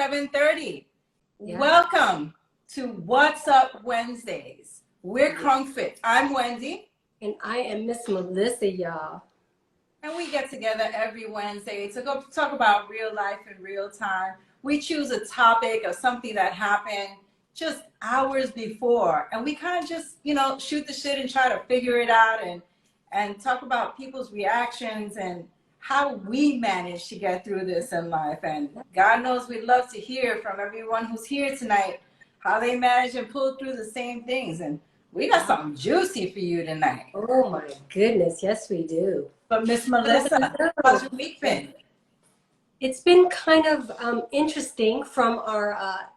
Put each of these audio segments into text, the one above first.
7:30. Yeah. Welcome to What's Up Wednesdays. We're Crunkfit. I'm Wendy. And I am Miss Melissa, y'all. And we get together every Wednesday to go talk about real life in real time. We choose a topic of something that happened just hours before. And we kind of just, shoot the shit and try to figure it out and talk about people's reactions and how we manage to get through this in life. And God knows we'd love to hear from everyone who's here tonight, how they manage and pull through the same things. And we got something juicy for you tonight. Oh my goodness, yes we do. But Miss Melissa, how's your week been? It's been kind of interesting from our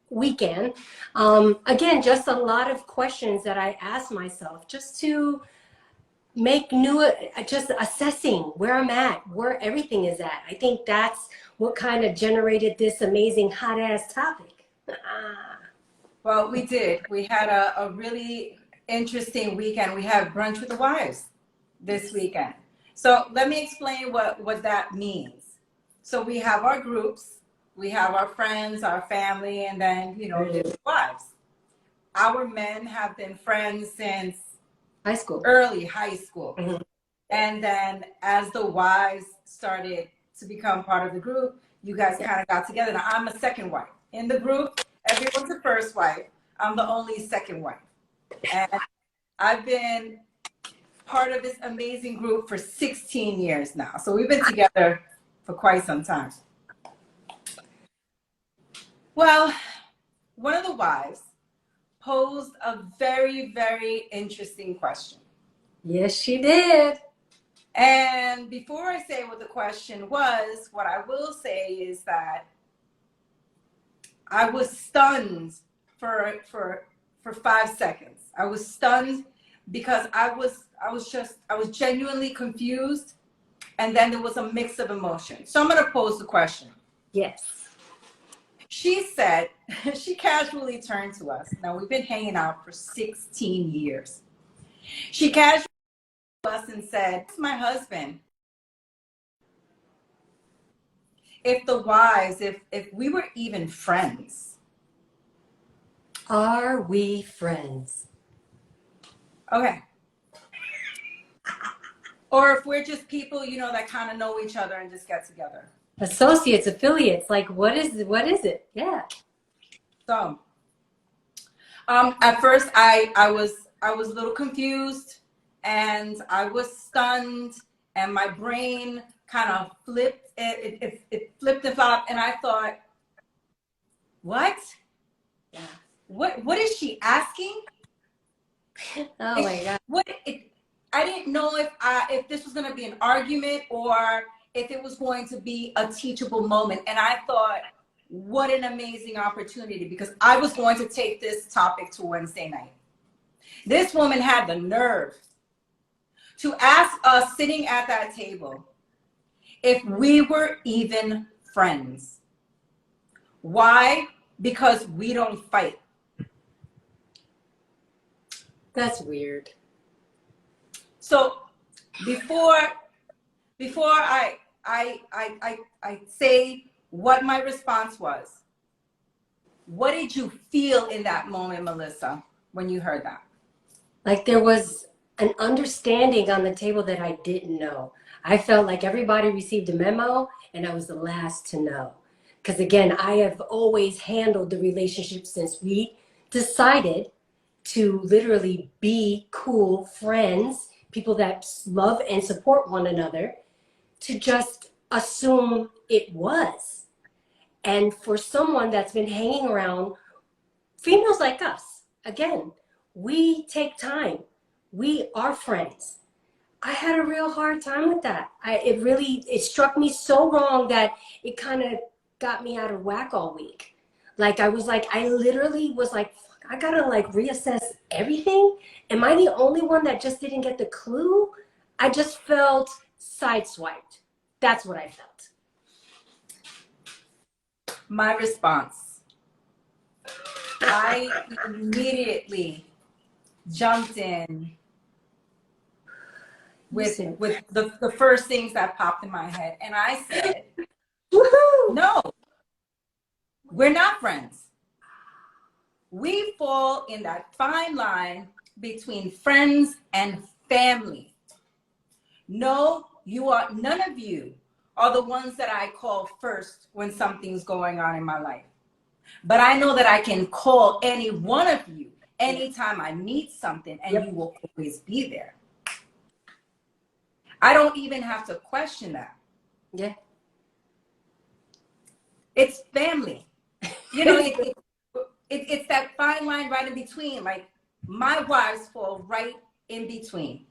weekend. Again, just a lot of questions that I asked myself just to make just assessing where I'm at, where everything is at. I think that's what kind of generated this amazing hot ass topic. Well, we did. We had a really interesting weekend. We had brunch with the wives this weekend. So let me explain what that means. So we have our groups, we have our friends, our family, and then, the wives. Our men have been friends since early high school. Mm-hmm. And then as the wives started to become part of the group, you guys kind of got together. Now, I'm a second wife. In the group, everyone's a first wife. I'm the only second wife. And I've been part of this amazing group for 16 years now. So we've been together for quite some time. Well, one of the wives posed a very, very interesting question. Yes, she did. And before I say what the question was, what I will say is that I was stunned for 5 seconds. I was stunned because I was genuinely confused, and then there was a mix of emotions. So I'm going to pose the question. Yes. She said, she casually turned to us. Now, we've been hanging out for 16 years. She casually turned to us and said, "It's my husband. If the wives, if we were even friends." Are we friends? Okay. Or if we're just people, that kind of know each other and just get together. Associates, affiliates, like what is it? Yeah. So, at first I was a little confused and I was stunned and my brain kind of flipped. It flipped and flopped and I thought, what? Yeah. What is she asking? Oh my God. I didn't know if this was going to be an argument or if it was going to be a teachable moment. And I thought, what an amazing opportunity, because I was going to take this topic to Wednesday night. This woman had the nerve to ask us sitting at that table if we were even friends. Why? Because we don't fight. That's weird. So before I say what my response was, what did you feel in that moment, Melissa, when you heard that? Like there was an understanding on the table that I didn't know. I felt like everybody received a memo and I was the last to know. Because again, I have always handled the relationship since we decided to literally be cool friends, people that love and support one another, to just assume it was. And for someone that's been hanging around, females like us, again, we take time. We are friends. I had a real hard time with that. It struck me so wrong that it kind of got me out of whack all week. I literally was like, I gotta reassess everything. Am I the only one that just didn't get the clue? I just felt sideswiped. That's what I felt. My response, I immediately jumped in with the first things that popped in my head. And I said, Woohoo! no, We're not friends. We fall in that fine line between friends and family. No, none of you are the ones that I call first when something's going on in my life. But I know that I can call any one of you anytime I need something, and you will always be there. I don't even have to question that. Yeah. It's family. You know, it's that fine line right in between. Like, my wives fall right in between.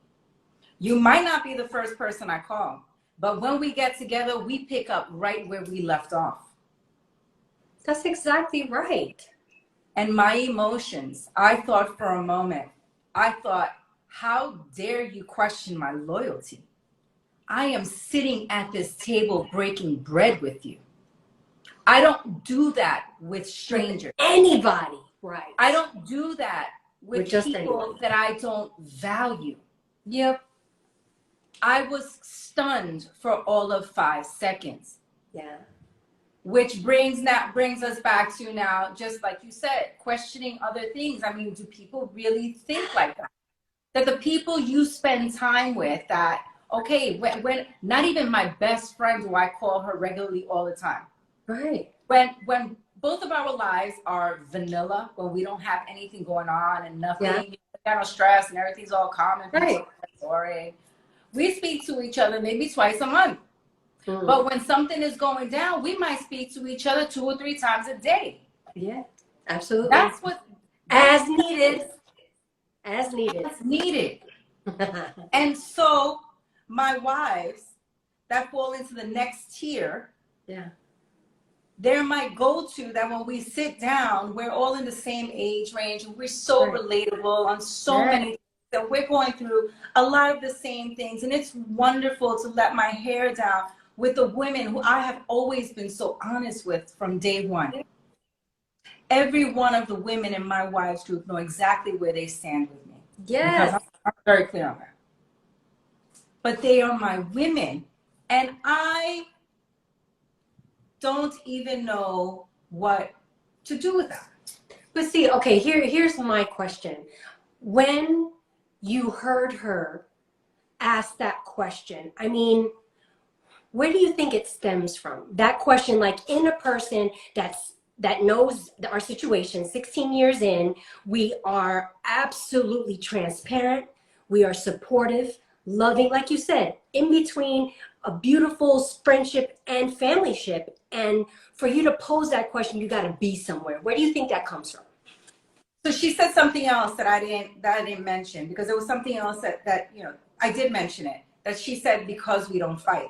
You might not be the first person I call, but when we get together, we pick up right where we left off. That's exactly right. And my emotions, I thought for a moment, how dare you question my loyalty? I am sitting at this table breaking bread with you. I don't do that with strangers. Anybody, right? I don't do that with just people anyone that I don't value. Yep. I was stunned for all of 5 seconds. Yeah. Which brings us back to now, just like you said, questioning other things. I mean, do people really think like that? That the people you spend time with, that, okay, when not even my best friend do I call her regularly all the time. Right. When both of our lives are vanilla, when we don't have anything going on and nothing, got no stress and everything's all calm and peaceful, boring, we speak to each other maybe twice a month. But when something is going down, we might speak to each other 2 or 3 times a day. Yeah, absolutely. That's what as needed. As needed. As needed. And so my wives that fall into the next tier, they're my go-to, that when we sit down, we're all in the same age range and we're so relatable on so many things, that we're going through a lot of the same things. And it's wonderful to let my hair down with the women who I have always been so honest with from day one. Every one of the women in my wives group know exactly where they stand with me. Yes. Because I'm very clear on that. But they are my women, and I don't even know what to do with that. But see, okay, here's my question. When you heard her ask that question, I mean, where do you think it stems from? That question, like, in a person that knows our situation, 16 years in, we are absolutely transparent. We are supportive, loving, like you said, in between a beautiful friendship and familyship. And for you to pose that question, you got to be somewhere. Where do you think that comes from? So she said something else that I didn't mention, because there was something else that you know, I did mention it, that she said, because we don't fight.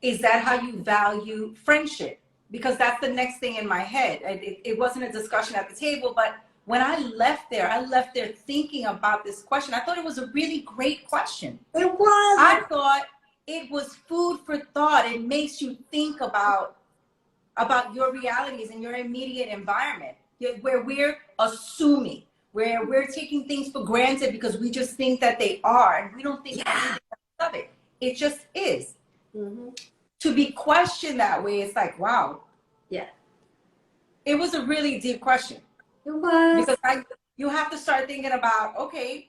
Is that how you value friendship? Because that's the next thing in my head. It wasn't a discussion at the table, but when I left there thinking about this question. I thought it was a really great question. It was. I thought it was food for thought. It makes you think about your realities and your immediate environment, where we're assuming, where we're taking things for granted because we just think that they are, and we don't think anything of it. It just is. To be questioned that way, it's like, wow. Yeah. It was a really deep question. It was. Because you have to start thinking about, okay,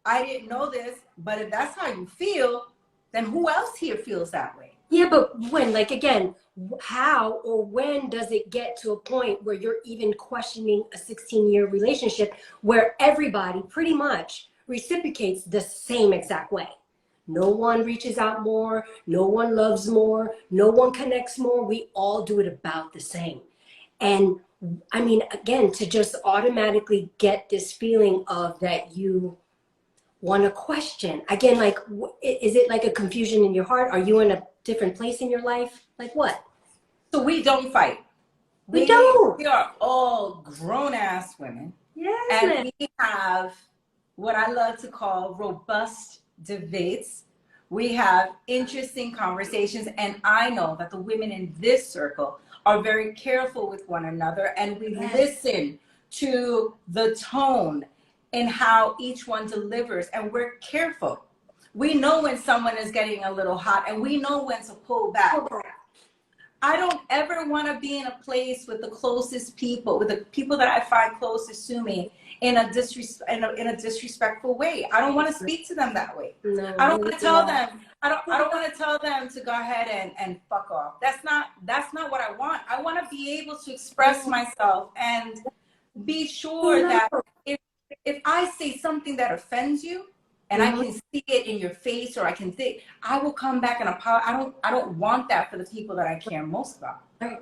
I didn't know this, but if that's how you feel, then who else here feels that way? Yeah, but when, like, again, how or when does it get to a point where you're even questioning a 16-year relationship where everybody pretty much reciprocates the same exact way? No one reaches out more, no one loves more, no one connects more. We all do it about the same. And I mean, again, to just automatically get this feeling of that you want to question. Again, like, is it like a confusion in your heart? Are you in a different place in your life? Like what? So we don't fight. We don't. We are all grown-ass women. Yes. And we have what I love to call robust debates. We have interesting conversations, and I know that the women in this circle are very careful with one another, and we listen to the tone and how each one delivers, and we're careful. We know when someone is getting a little hot, and we know when to pull back. I don't ever want to be in a place with the closest people, with the people that I find closest to me in a disrespectful way. I don't want to speak to them that way. No, I don't neither want to do tell I. them. I don't want to tell them to go ahead and fuck off. That's not what I want. I want to be able to express myself and be sure No. that if I say something that offends you, and I can see it in your face, or I can think, I will come back and apologize. I don't want that for the people that I care most about. Right.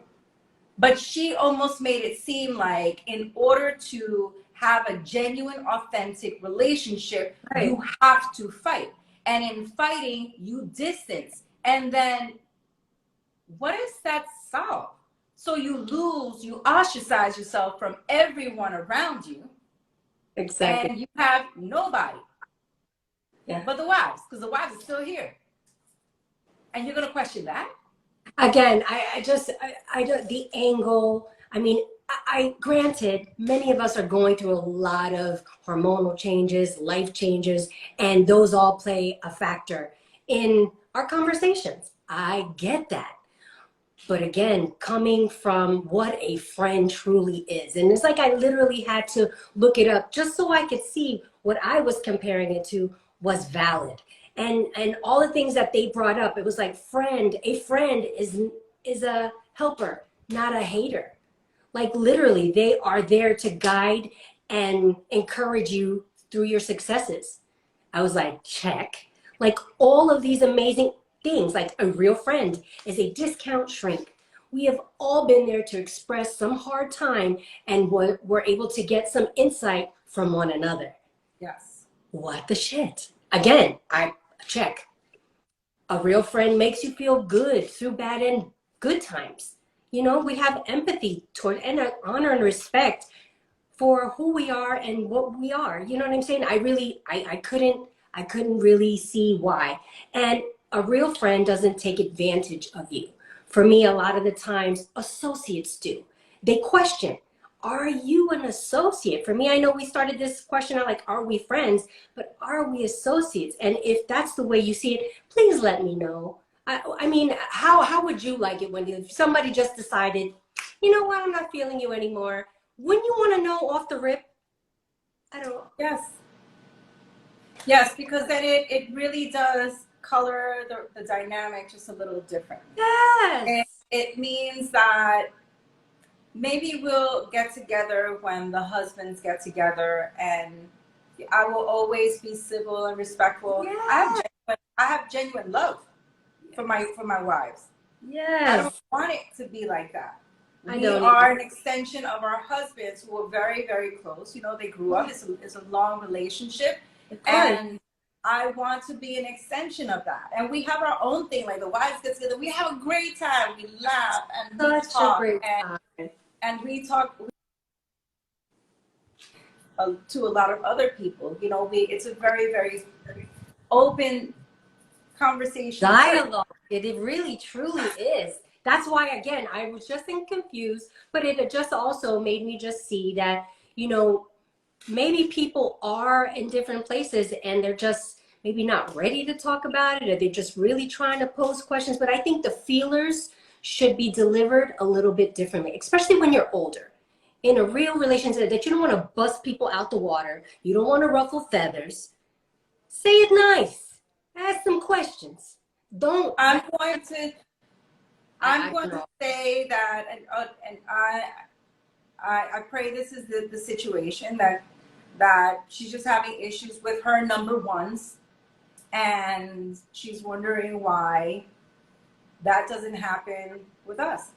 But she almost made it seem like in order to have a genuine, authentic relationship, Right. you have to fight. And in fighting, you distance. And then what is that solve? So you ostracize yourself from everyone around you. Exactly. And you have nobody. Yeah. But the wives, because the wives are still here. And you're going to question that? Again, I don't, the angle, I mean, granted, many of us are going through a lot of hormonal changes, life changes, and those all play a factor in our conversations. I get that. But again, coming from what a friend truly is. And it's like I literally had to look it up just so I could see what I was comparing it to was valid. And all the things that they brought up, it was like a friend is a helper, not a hater. Like literally, they are there to guide and encourage you through your successes. I was like, check. Like all of these amazing things, like a real friend is a discount shrink. We have all been there to express some hard time, and we're able to get some insight from one another. Yes. What the shit? Again, I check. A real friend makes you feel good through bad and good times. You know, we have empathy toward and honor and respect for who we are and what we are. You know what I'm saying? I couldn't really see why. And a real friend doesn't take advantage of you. For me, a lot of the times associates do. They question, are you an associate? For me, I know we started this question out like, are we friends? But are we associates? And if that's the way you see it, please let me know. I mean, how would you like it when if somebody just decided, you know what, I'm not feeling you anymore? Wouldn't you want to know off the rip? I don't. Yes. Yes, because then it really does color the dynamic just a little different. Yes. And it means that maybe we'll get together when the husbands get together, and I will always be civil and respectful. Yes. I have genuine love for my wives. Yes. I don't want it to be like that. I We don't are either. an extension of our husbands who are very, very close. You know, they grew up. It's a long relationship. And I want to be an extension of that. And we have our own thing, like the wives get together. We have a great time. We laugh and we Such a talk. great time. And we talk to a lot of other people. You know, it's a very, very open conversation. Dialogue. It really truly is. That's why, again, I was just confused, but it just also made me just see that, you know, maybe people are in different places and they're just maybe not ready to talk about it, or they're just really trying to pose questions. But I think the feelers should be delivered a little bit differently, especially when you're older. In a real relationship that you don't want to bust people out the water, you don't want to ruffle feathers. Say it nice. Ask some questions. Don't. I'm going to say that, and I pray this is the situation that she's just having issues with her number ones, and she's wondering why that doesn't happen with us.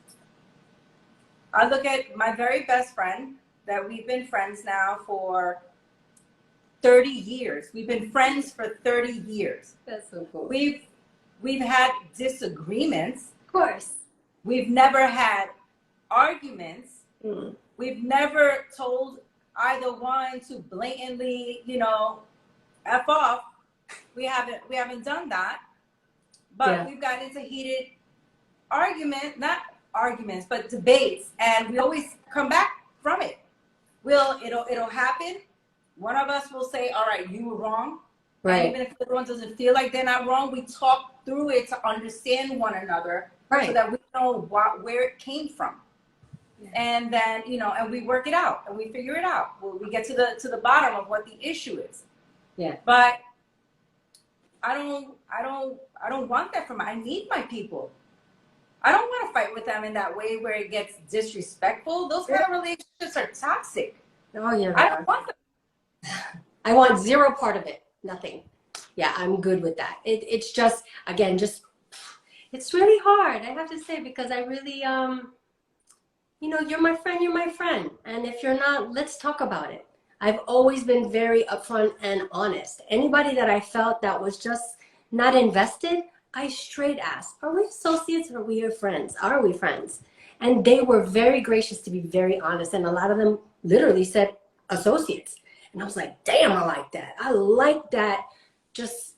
I look at my very best friend that we've been friends now for 30 years. We've been friends for 30 years. That's so cool. We've had disagreements. Of course. We've never had arguments. Mm. We've never told either one to blatantly, you know, F off. We haven't done that. But we've gotten into heated not arguments, but debates, and we always come back from it. It'll happen. One of us will say, all right, you were wrong. Right. And even if the other one doesn't feel like they're not wrong, we talk through it to understand one another so Right. that we know where it came from. Yeah. And then, you know, and we work it out and we figure it out. We get to the bottom of what the issue is. Yeah. But I don't want that from. I need my people. I don't want to fight with them in that way where it gets disrespectful. Those kind of relationships are toxic. Oh yeah. I don't want them. I want zero part of it. Nothing. Yeah, I'm good with that. It's just, again, just, it's really hard, I have to say, because I really, you know, you're my friend, you're my friend. And if you're not, let's talk about it. I've always been very upfront and honest. Anybody that I felt that was just not invested, I straight asked, are we associates or are we your friends? Are we friends? And they were very gracious to be very honest. And a lot of them literally said associates. And I was like, damn, I like that. I like that just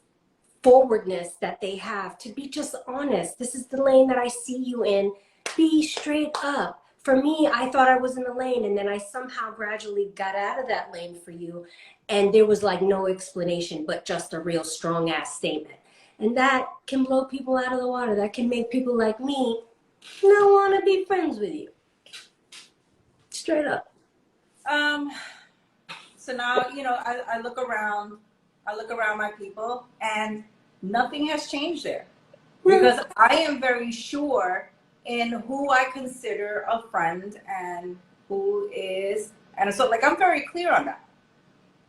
forwardness that they have to be just honest. This is the lane that I see you in. Be straight up. For me, I thought I was in the lane, and then I somehow gradually got out of that lane for you. And there was like no explanation, but just a real strong ass statement. And that can blow people out of the water. That can make people like me not want to be friends with you. Straight up. So now, you know, I look around my people and nothing has changed there because I am very sure in who I consider a friend and who is, and so like I'm very clear on that.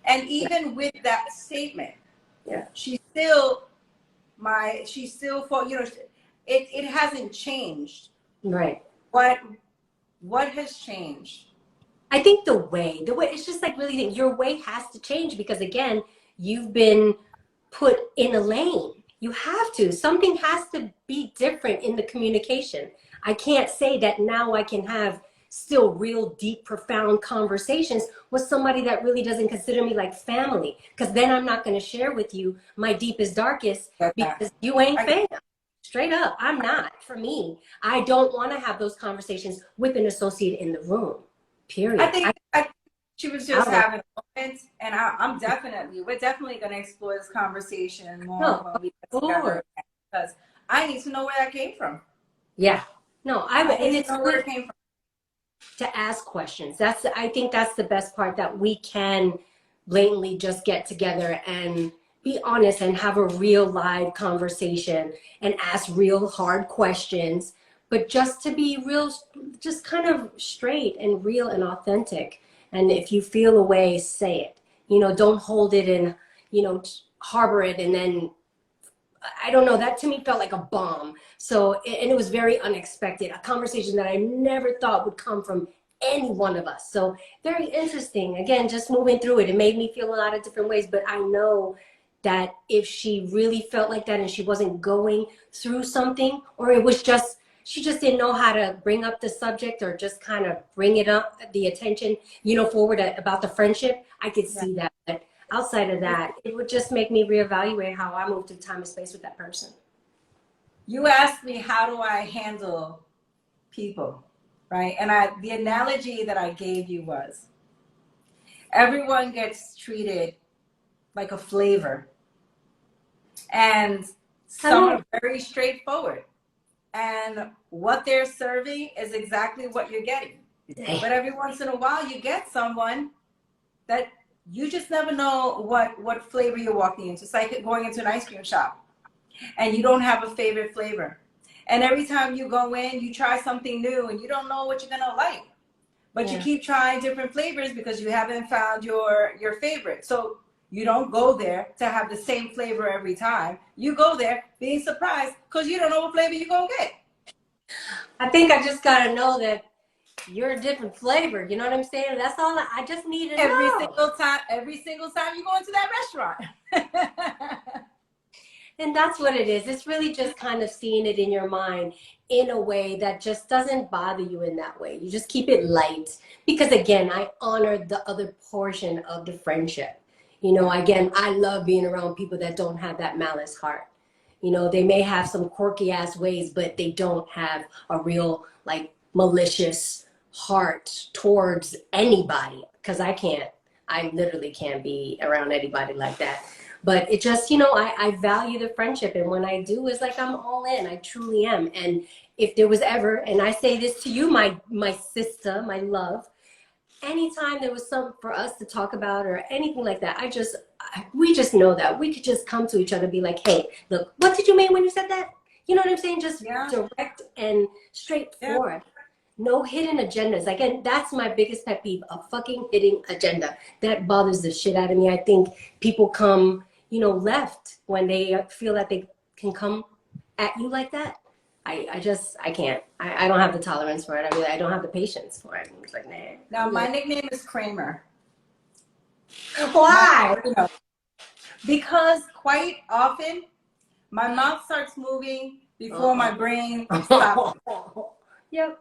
And even with that statement, Yeah, she's still for, you know, it hasn't changed. right. What has changed? I think the way, it's just like really your way has to change because again, you've been put in a lane. You have to. Something has to be different in the communication. I can't say that now I can have still real deep, profound conversations with somebody that really doesn't consider me like family. Because then I'm not going to share with you my deepest, darkest because you ain't fam. Straight up, I'm not. For me, I don't want to have those conversations with an associate in the room. Period. I think she was just having a moment, and we're definitely going to explore this conversation more when we get together because I need to know where that came from. Yeah, no, and it's where it came from. To ask questions. I think that's the best part, that we can blatantly just get together and be honest and have a real live conversation and ask real hard questions, but just to be real, just kind of straight and real and authentic. And if you feel a way, say it. You know, don't hold it and, you know, harbor it. And then, I don't know, that to me felt like a bomb. So, and it was very unexpected, a conversation that I never thought would come from any one of us. So very interesting. Again, just moving through it, it made me feel a lot of different ways, but I know that if she really felt like that and she wasn't going through something, or it was just, she just didn't know how to bring up the subject or just kind of bring it up, the attention, you know, forward about the friendship, I could see that. But outside of that, it would just make me reevaluate how I move through time and space with that person. You asked me, how do I handle people, right? And the analogy that I gave you was, everyone gets treated like a flavor. And some are very straightforward. And what they're serving is exactly what you're getting. But every once in a while, you get someone that you just never know what flavor you're walking into. It's like going into an ice cream shop and you don't have a favorite flavor. And every time you go in, you try something new and you don't know what you're going to like. But you keep trying different flavors because you haven't found your favorite. So you don't go there to have the same flavor every time. You go there being surprised because you don't know what flavor you're going to get. I think I just got to know that you're a different flavor. You know what I'm saying? That's all I just need to know. Every single time you go into that restaurant. And that's what it is. It's really just kind of seeing it in your mind in a way that just doesn't bother you in that way. You just keep it light. Because again, I honor the other portion of the friendship. You know, again, I love being around people that don't have that malice heart. You know, they may have some quirky ass ways, but they don't have a real like malicious heart towards anybody. Because I literally can't be around anybody like that. But it just, you know, I value the friendship. And when I do, it's like I'm all in. I truly am. And if there was ever, and I say this to you, my sister, my love, anytime there was something for us to talk about or anything like that, we just know that we could just come to each other and be like, hey, look, what did you mean when you said that? You know what I'm saying? Just direct and straightforward. No hidden agendas. Again, that's my biggest pet peeve, a fucking hidden agenda. That bothers the shit out of me. I think people come, left when they feel that they can come at you like that. I can't. I don't have the tolerance for it. I don't have the patience for it. It's like, nah. Now, my nickname is Kramer. Why? Because quite often, my mouth starts moving before my brain stops. Yep.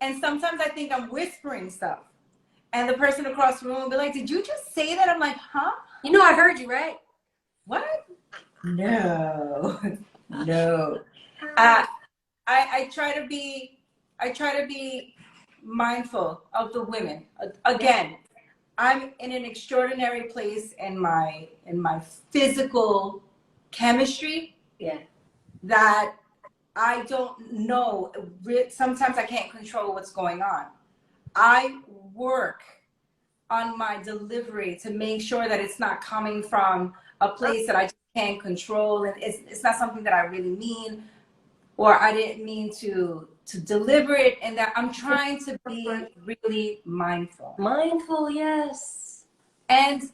And sometimes I think I'm whispering stuff. And the person across the room will be like, did you just say that? I'm like, huh? I heard you, right? What? No. No. I try to be mindful of the women. Again, I'm in an extraordinary place in my physical chemistry. Yeah. That I don't know. Sometimes I can't control what's going on. I work on my delivery to make sure that it's not coming from a place that I just can't control, and it's not something that I really mean, or I didn't mean to deliver it, and that I'm trying to be really mindful. Mindful, yes. And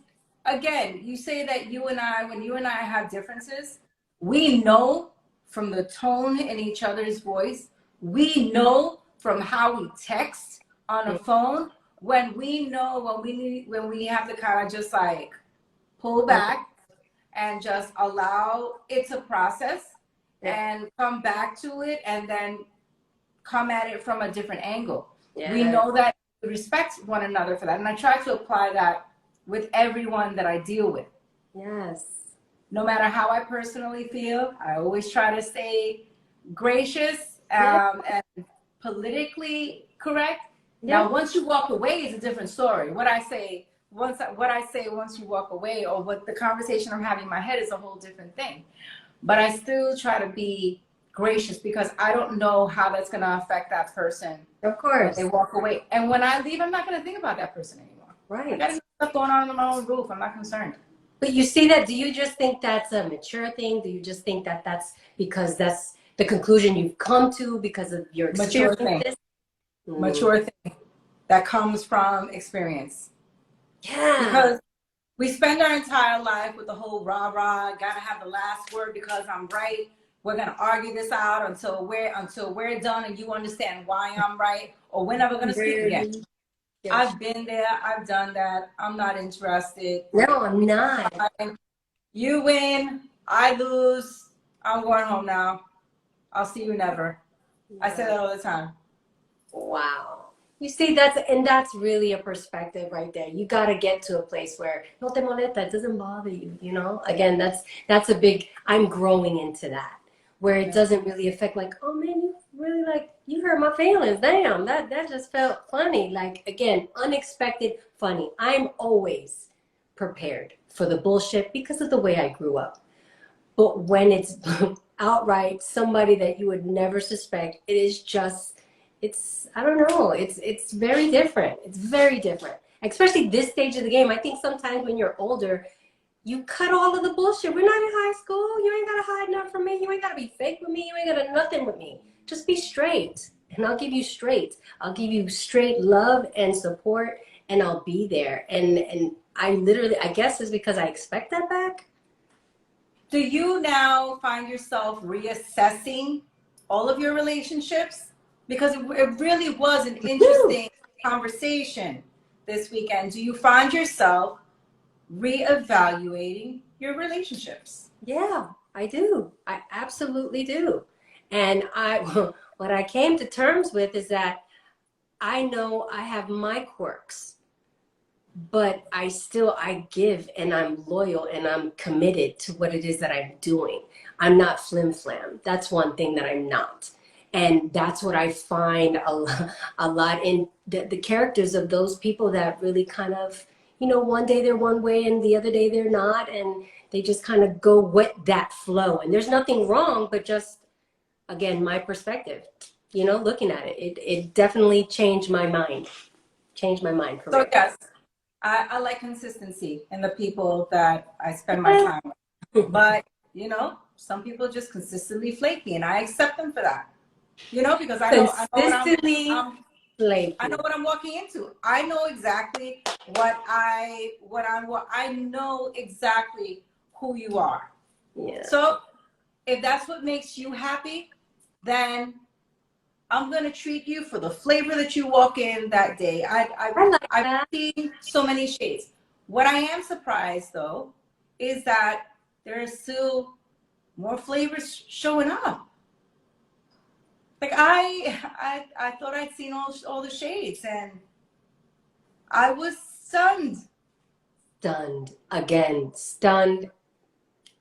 again, you say that when you and I have differences, we know from the tone in each other's voice, we know from how we text on a phone, when we have to kind of just like pull back and just allow it to process and come back to it, and then come at it from a different angle. Yeah. We know that we respect one another for that. And I try to apply that with everyone that I deal with. Yes. No matter how I personally feel, I always try to stay gracious and politically correct. Now, once you walk away is a different story. What I say once you walk away, or what the conversation I'm having in my head, is a whole different thing. But I still try to be gracious, because I don't know how that's going to affect that person. Of course. When they walk away. And when I leave, I'm not going to think about that person anymore. Right. I got stuff going on under my own roof. I'm not concerned. But you see that, do you just think that's a mature thing? Do you just think that that's because that's the conclusion you've come to because of your experience? Mature thing that comes from experience. Yeah. Because we spend our entire life with the whole rah-rah, gotta have the last word because I'm right. We're gonna argue this out until we're done and you understand why I'm right, or we're never gonna speak again. Yes. I've been there, I've done that. I'm not interested. No, I'm not. You win, I lose, I'm going home now. I'll see you never. Yeah. I say that all the time. Wow. You see, that's really a perspective right there. You got to get to a place where no te molesta, it doesn't bother you, Again, that's a big, I'm growing into that, where it doesn't really affect, like, oh man, you really, like, you hurt my feelings. Damn, that just felt funny. Like, again, unexpected, funny. I'm always prepared for the bullshit because of the way I grew up. But when it's outright somebody that you would never suspect, it is just, I don't know, it's very different. It's very different. Especially this stage of the game. I think sometimes when you're older, you cut all of the bullshit. We're not in high school. You ain't got to hide nothing from me. You ain't got to be fake with me. You ain't got to nothing with me. Just be straight. And I'll give you straight. I'll give you straight love and support, and I'll be there. And I guess it's because I expect that back. Do you now find yourself reassessing all of your relationships? Because it really was an interesting conversation this weekend. Do you find yourself reevaluating your relationships? Yeah, I do. I absolutely do. And what I came to terms with is that I know I have my quirks, but I give, and I'm loyal, and I'm committed to what it is that I'm doing. I'm not flim-flam. That's one thing that I'm not. And that's what I find a lot in the characters of those people that really kind of, one day they're one way and the other day they're not. And they just kind of go with that flow. And there's nothing wrong, but just, again, my perspective, you know, looking at it. It definitely changed my mind. Changed my mind for So real. yes, I like consistency in the people that I spend my time with. But, you know, some people just consistently flaky, and I accept them for that. You know, because I know what Consistently I know flaky. what I'm walking into. I know exactly what I know exactly who you are. Yeah. So if that's what makes you happy, then I'm gonna treat you for the flavor that you walk in that day. I like I've that. seen so many shades. What I am surprised though is that there are still more flavors showing up. Like I thought I'd seen all the shades, and I was stunned. Stunned. Again, stunned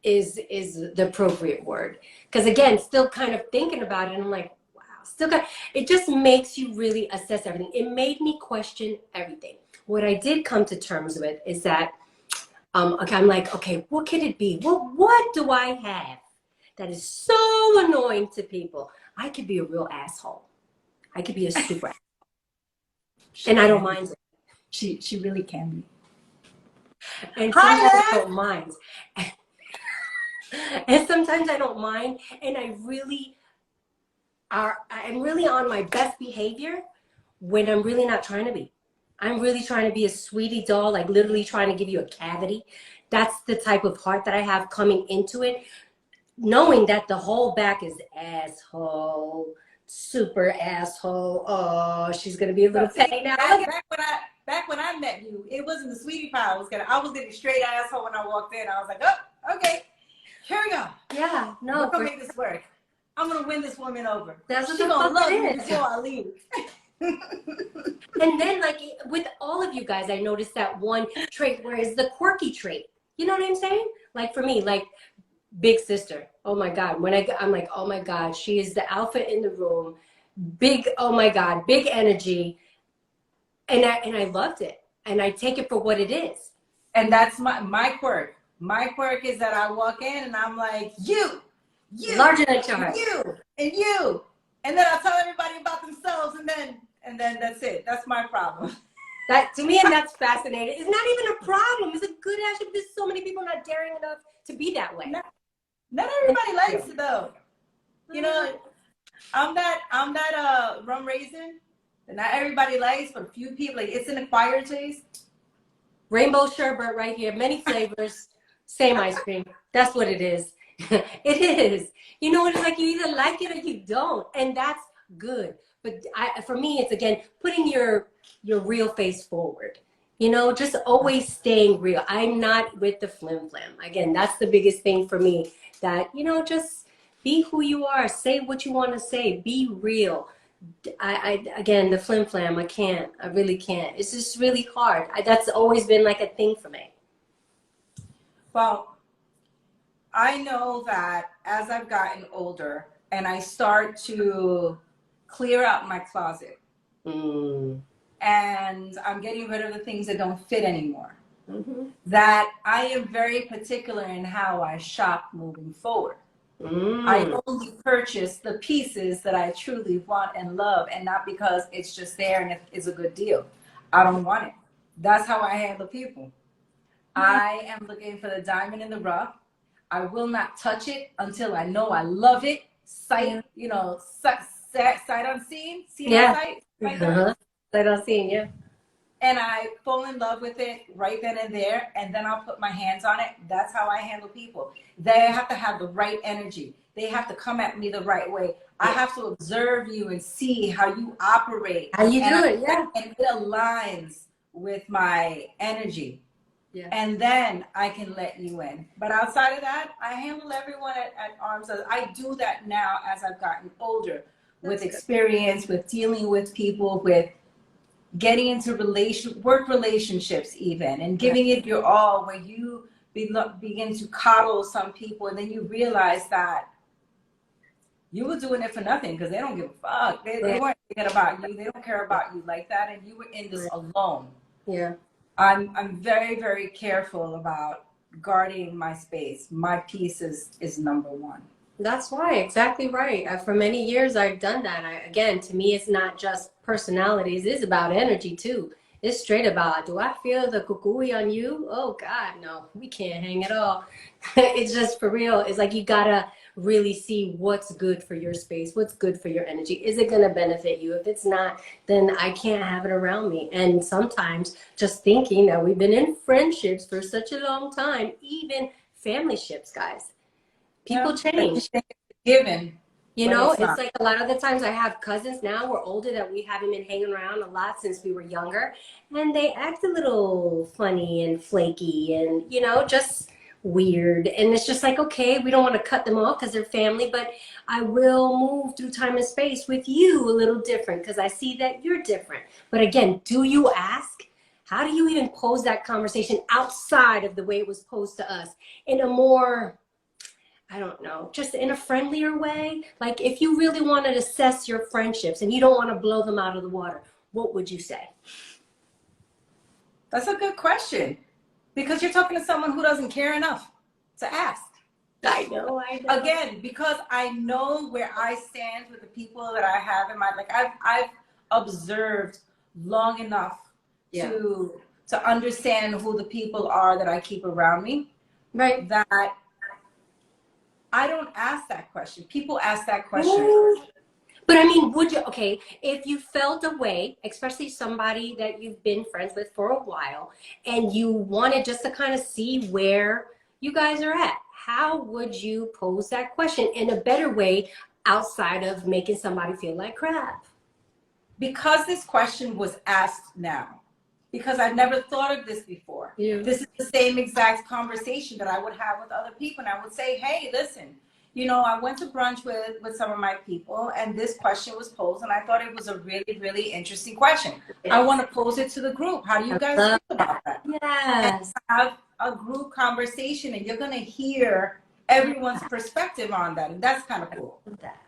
is the appropriate word. Because again, still kind of thinking about it, and I'm like, wow, still got it just makes you really assess everything. It made me question everything. What I did come to terms with is that okay, I'm like, okay, what could it be? What do I have that is so annoying to people? I could be a real asshole. I could be a super She and I don't can be. mind it. She really can be. And Hi, sometimes I Les. don't mind. And sometimes I don't mind. And I'm really on my best behavior when I'm really not trying to be. I'm really trying to be a sweetie doll, like literally trying to give you a cavity. That's the type of heart that I have coming into it, knowing that the whole back is asshole, super asshole. Oh, she's gonna be a So, little see, petty now. Look at back when I met you, it wasn't the sweetie pie I was getting straight asshole when I walked in. I was like, oh, okay, here we go. yeah, We're no, gonna make this work. I'm gonna win this woman over. that's what She the gonna fuck love me it is. before I leave. And then, like with all of you guys, I noticed that one trait where it's the quirky trait. You know what I'm saying? Like for me, like big sister. Oh my God. I'm like, oh my God, she is the alpha in the room. Big, oh my God, big energy. And I loved it. And I take it for what it is. And that's my quirk. My quirk is that I walk in and I'm like, you, Larger than and charge. you, and you. And then I'll tell everybody about themselves, and then that's it. That's my problem. That to me, and that's fascinating. It's not even a problem. It's a good attitude. There's so many people not daring enough to be that way. Not everybody likes it though. You know, I'm that rum raisin that not everybody likes, but a few people like it's an acquired taste. Rainbow sherbet right here, many flavors, same ice cream. That's what it is. It is. You know what it's like? You either like it or you don't, and that's good. But for me, it's again putting your real face forward. You know, just always staying real. I'm not with the flim flam. Again, that's the biggest thing for me. That you know, just be who you are. Say what you want to say. Be real. I again the flim flam. I can't. I really can't. It's just really hard. That's always been like a thing for me. Well, I know that as I've gotten older and I start to clear out my closet Mm. and I'm getting rid of the things that don't fit anymore, Mm-hmm. that I am very particular in how I shop moving forward. I Mm. only purchase the pieces that I truly want and love, and not because it's just there and it's a good deal. I don't want it. That's how I handle people. I am looking for the diamond in the rough. I will not touch it until I know I love it. Yeah. Sight, you know, sight unseen, seen on Yeah. sight, like that. Uh-huh. That I've seen, yeah. And I fall in love with it right then and there, and then I'll put my hands on it. That's how I handle people. They have to have the right energy. They have to come at me the right way. I Yeah. have to observe you and see how you operate, How you and do it, yeah. and it aligns with my energy. Yeah. And then I can let you in. But outside of that, I handle everyone at arm's length. I do that now as I've gotten older, with experience, with dealing with people, with getting into work relationships even, and Yeah. giving it your all, where you begin to coddle some people, and then you realize that you were doing it for nothing because they don't give a fuck. They Yeah. weren't thinking about you. They don't care about you like that, and you were in this alone. Yeah. I'm very, very careful about guarding my space. My peace is number one. That's right, exactly right. For many years, I've done that. Again, to me, it's not just personalities, it's about energy too. It's straight about, do I feel the kukui on you? Oh God, no, we can't hang at all. It's just for real. It's like you gotta really see what's good for your space, what's good for your energy. Is it gonna benefit you? If it's not, then I can't have it around me. And sometimes just thinking that we've been in friendships for such a long time, even family ships, guys, Yeah, people that you change. think it's given, You but know, it's it's not. like a lot of the times I have cousins now, we're older, that we haven't been hanging around a lot since we were younger, and they act a little funny and flaky and, just weird. And it's just like, okay, we don't want to cut them off because they're family, but I will move through time and space with you a little different because I see that you're different. But again, do you ask? How do you even pose that conversation outside of the way it was posed to us in a more, I don't know, just in a friendlier way? Like if you really want to assess your friendships and you don't want to blow them out of the water, what would you say? That's a good question because you're talking to someone who doesn't care enough to ask. I know. Again, because I know where I stand with the people that I have in my, like I've observed long enough Yeah. to understand who the people are that I keep around me, Right. that I don't ask that question. People ask that question. Ooh. But I mean, would you, okay, if you felt a way, especially somebody that you've been friends with for a while, and you wanted just to kind of see where you guys are at, how would you pose that question in a better way outside of making somebody feel like crap? Because this question was asked now, because I've never thought of this before. Yeah. This is the same exact conversation that I would have with other people. And I would say, hey, listen, I went to brunch with some of my people and this question was posed and I thought it was a really, really interesting question. Yes. I want to pose it to the group. How do you guys feel about that? Yes. And have a group conversation and you're going to hear everyone's perspective on that. And that's kind of cool.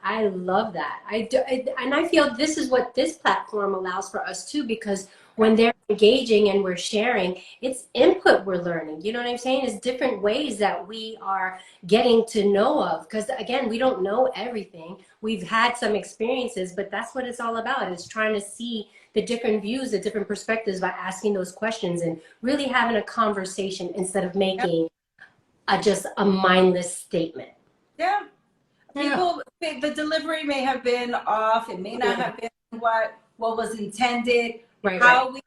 I love that. And I feel this is what this platform allows for us too, because when they're engaging and we're sharing, it's input we're learning. You know what I'm saying? It's different ways that we are getting to know of. Because again, we don't know everything. We've had some experiences, but that's what it's all about. It's trying to see the different views, the different perspectives by asking those questions and really having a conversation instead of making just a mindless statement. Yeah. People, the delivery may have been off. It may not have been what was intended. Right. How we,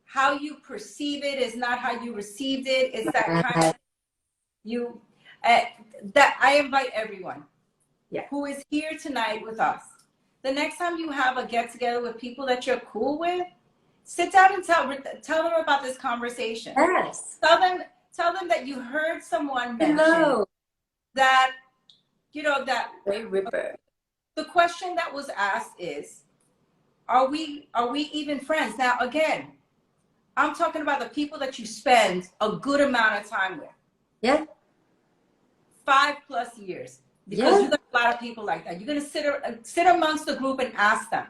how you perceive it is not how you received it. It's that kind of that I invite everyone who is here tonight with us. The next time you have a get together with people that you're cool with, sit down and tell them about this conversation. Yes. Tell them that you heard someone mention that, that the question that was asked is, are we even friends? Now, again, I'm talking about the people that you spend a good amount of time with. Yeah. 5+ years. Because you got a lot of people like that. You're going to sit amongst the group and ask them,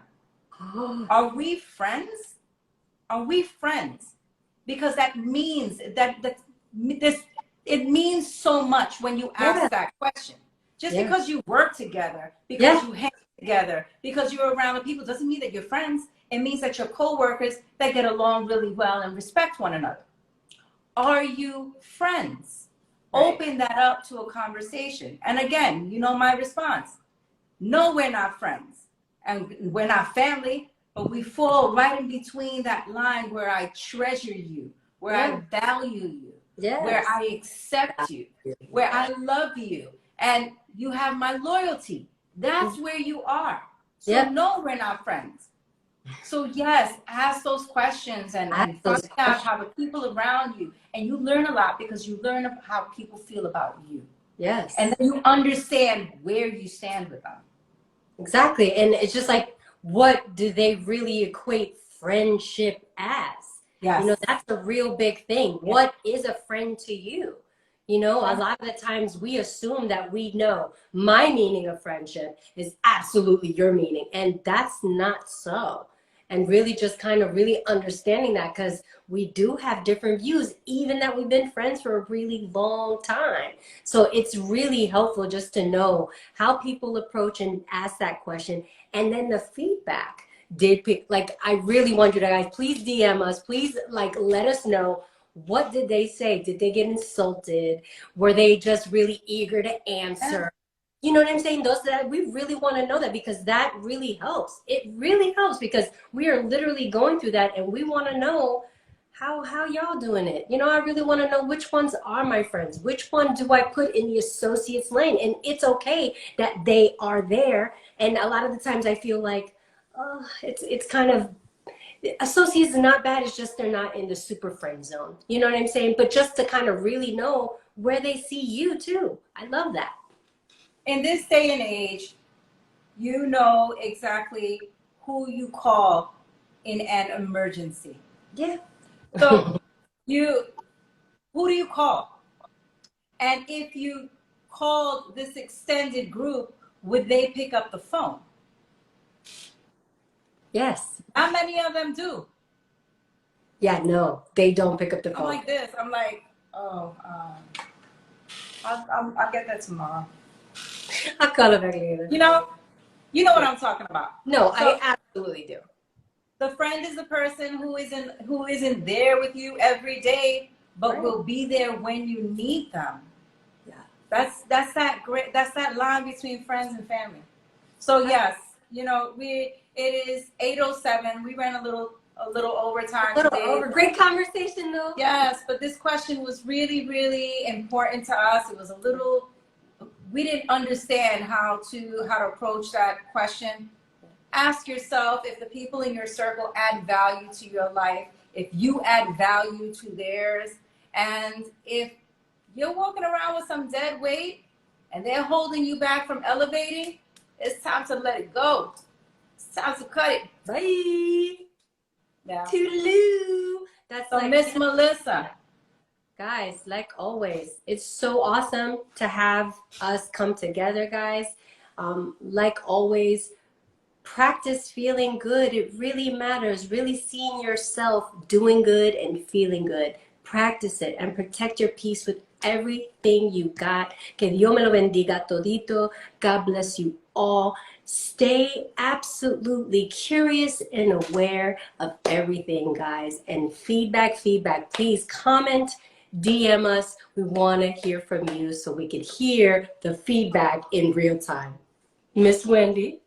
are we friends? Are we friends? Because that means it means so much when you ask that question. Just because you work together, because you hang together, because you're around the people, doesn't mean that you're friends. It means that you're co-workers that get along really well and respect one another. Are you friends? Right. Open that up to a conversation. And again, my response. No, we're not friends. And we're not family, but we fall right in between that line where I treasure you, where I value you, where I accept you, where I love you, and you have my loyalty. That's where you are. So no, we're not friends. So yes, ask those questions and find out how the people around you, and you learn a lot because you learn how people feel about you. Yes. And then you understand where you stand with them. Exactly. And it's just like, what do they really equate friendship as? Yes. That's a real big thing. Yes. What is a friend to you? A lot of the times we assume that we know my meaning of friendship is absolutely your meaning. And that's not so. and really just kind of really understanding that, because we do have different views, even that we've been friends for a really long time. So it's really helpful just to know how people approach and ask that question, and then the feedback. Like, I really want you to guys, please DM us, please, like, let us know, what did they say? Did they get insulted? Were they just really eager to answer? You know what I'm saying? Those that we really want to know that, because that really helps. It really helps, because we are literally going through that, and we want to know how y'all doing it. You know, I really want to know which ones are my friends. Which one do I put in the associates lane? And it's okay that they are there. And a lot of the times I feel like, oh, it's kind of, associates are not bad. It's just they're not in the super friend zone. You know what I'm saying? But just to kind of really know where they see you too. I love that. In this day and age, you know exactly who you call in an emergency. Yeah. So who do you call? And if you called this extended group, would they pick up the phone? Yes. Not many of them do. Yeah, no, they don't pick up the I'm phone. like this. I'm like, oh, I'll get that tomorrow. I'll call it back later. You know what I'm talking about. No, So, I absolutely do. the friend is the person who isn't there with you every day, but Right. will be there when you need them. Yeah. That's that line between friends and family. So yes, it is 8:07. We ran a little overtime today. Great conversation though. Yes, but this question was really, really important to us. It was a little, we didn't understand how to approach that question. Ask yourself if the people in your circle add value to your life, if you add value to theirs, and if you're walking around with some dead weight and they're holding you back from elevating, it's time to let it go. It's time to cut it. Bye. Yeah. Toodaloo. That's So like, Miss Melissa. guys, like always, it's so awesome to have us come together, guys. Like always, practice feeling good. It really matters. Really seeing yourself doing good and feeling good. Practice it and protect your peace with everything you got. Que Dios me lo bendiga todito. God bless you all. Stay absolutely curious and aware of everything, guys. And feedback. Please comment, DM us. We want to hear from you so we can hear the feedback in real time. Miss Wendy.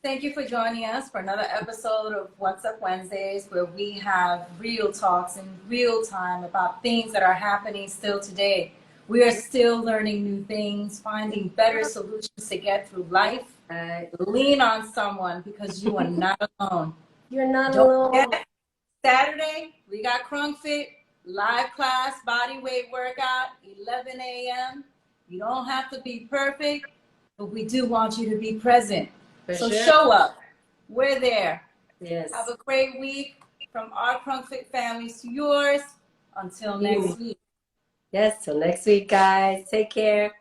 Thank you for joining us for another episode of What's Up Wednesdays, where we have real talks in real time about things that are happening still today. We are still learning new things, finding better solutions to get through life. Lean on someone, because you are not alone. You're not Don't alone. forget, Saturday, we got Crunkfit, live class, body weight workout, 11 a.m. You don't have to be perfect, but we do want you to be present. So show up. We're there. Yes. Have a great week from our Crunkfit families to yours. Until next week. Yes, till next week, guys. Take care.